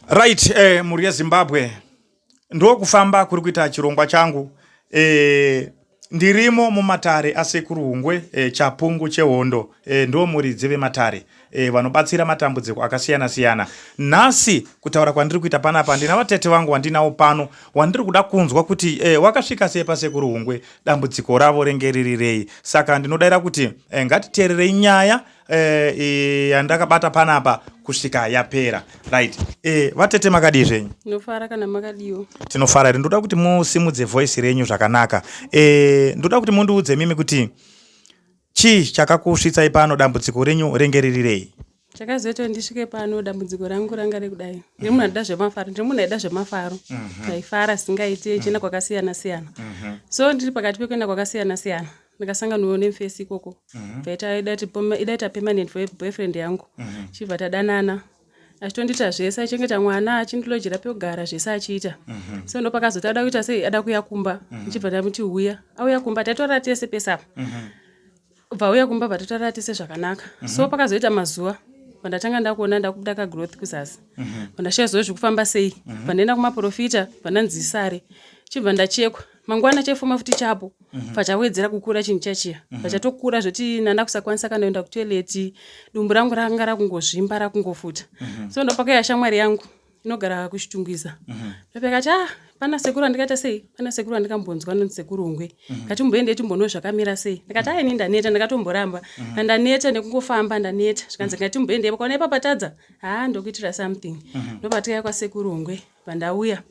Right, muri Zimbabwe. Ndo kufamba kuri kuita chirongwa changu. Ndirimo mumatare asekuru hungwe chapungu chehondo. Ndo muri dzeve matare. Vanobatsira matambudziko akasiyana siyana. Nhasi kutaura kwandiri kuita panapa ndina vatete vangu wandinawo pano wandiri kuda kunzwa kuti wakasvika sei pasekuru hungwe, dambudziko ravo rengerirei. Saka ndinodaira kuti ngatiteererei nyaya yandakabata panapa kusvika yapera. Right. Vatete makadizvenyu? Ndinofara kana makadiwo. Tinofara. Ndoda kuti musimudze voice renyu zvakanaka. Ndoda kuti mundiudze mimi kuti chii chakakusvitsai pano, dambudziko renyu rengerirei? Chakazoita ndisvike pano dambudziko rangu ranga rekudai. Ndiri munhu anoda zvemafaro, ndiri munhu aida zvemafaro. Ndaifara singaiti china kwakasiyana siyana. So ndiri pakati pekuenda kwakasiyana siyana. Ndakasanganawo nemufesi ikoko. Idaita permanent boyfriend yangu. Chibva tadanana. Achitondita zvese, achengeta mwana, achindilojera pekugara zvese achiita. So ndo pakazoti ada kuita sei, ada kuya kumba. Chibva ndamuti uya. Auya kumba tatora tese pesa. Vauya kumba vatatora tese zvakanaka. So pakazoita mazuva pandatanga ndakuona ndakudaka growth kuzasi. Pandashaya zvekufamba sei. Pandaenda kumaprofita, pandanzisare. Chibva ndachekwa. Mangwana chaifuma futi chapo. Pachawedzera kukura chinhu chachiya. Pachatokura zvoti nanda kusakwanisa kanoenda kutoilet, dumbu rangu ranga rakungozvimba rakungofuta. So ndo pakaya shamwari yangu inogara kuchitungwiza. Ndopekati pana sekuru ndikaita sei? Pana sekuru ndikambonzwa nonzi sekuru hungwe. Ngatimboende timbono zvakamira sei? Ndikati ini ndaneta, ndakatomboramba. Ndaneta nekungofamba ndaneta. Zvikanzi ngatimboende pakaona ipapatadza. Ndokuitira something. Ndopatika kwa sekuru hungwe. Pandauya.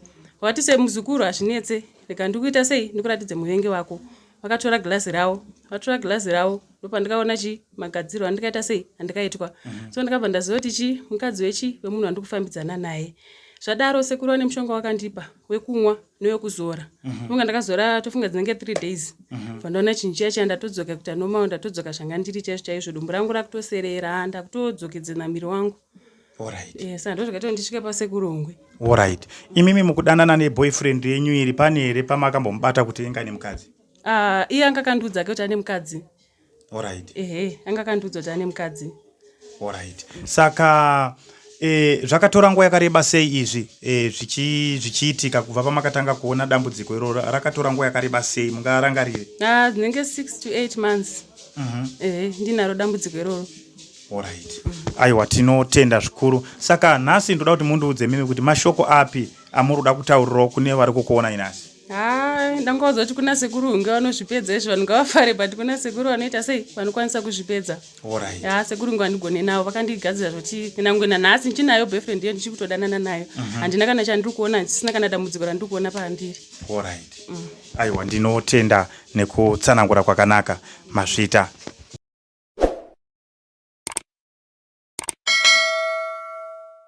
Wati semuzukuru azvinetse. Ndikuita sei? Ndikuratidze muvengi wako. Vakatora glasi rawo. Vatora glasi rawo. Ndopandikaona magadzirwa ndikaita sei? Andikaitwa. So ndikabva ndaziva kuti mukadzi wemunhu wandikufambidzana naye. Zvadaro sekuru ane mushonga wakandipa wekumwa newekuzora. Munga ndakazora tofunga dzinenge 3 days. Pandaona chinhu chiya ndatodzoka kuita normal, ndatodzoka zvanga ndiri chaizvo. Dumbu rangu rakutoserera, ndakutodzokedzana miri wangu. Alright. Yes, ndozvakaita ndisvike pasekuru hungwe. Alright. Imimi mukudanana neboyfriend yenyu iri pane here pamakambomubata kuti inga nemukadzi? Iye anga kandudza kuti ane mukadzi. Alright. Anga kandudza kuti ane mukadzi. Alright. Saka zvakatora nguva yakareba sei izvi zvichiitika kubva pamakatanga kuona dambudziko iroro? Rakatora nguva yakareba sei? Mungarangarire? Dzinenge 6 to 8 months. Ndinaro dambudziko iroro. Alright. Aiwa, tinotenda zvikuru. Saka nhasi ndoda kuti mundiudze mimi kuti mashoko api amuruda kutaurirawo kune vari kukuona inasi? Ndangaudzwa kuti kuna sekuru hungwe vanozvipedza izvo vanhu ngavafare, but kuna sekuru vanoita sei vanokwanisa kuzvipedza. Alright. Sekuru hungwe handigone navo, vakandigadzira zvoti nyangwe nanhasi ndichinayo boyfriend iyo ndichikutodanana nayo. Handina kana chandiri kuona, ndisina kana dambudziko randiri kuona pandiri. Alright. Aiwa, ndinotenda nekutsanangura kwakanaka mazvita.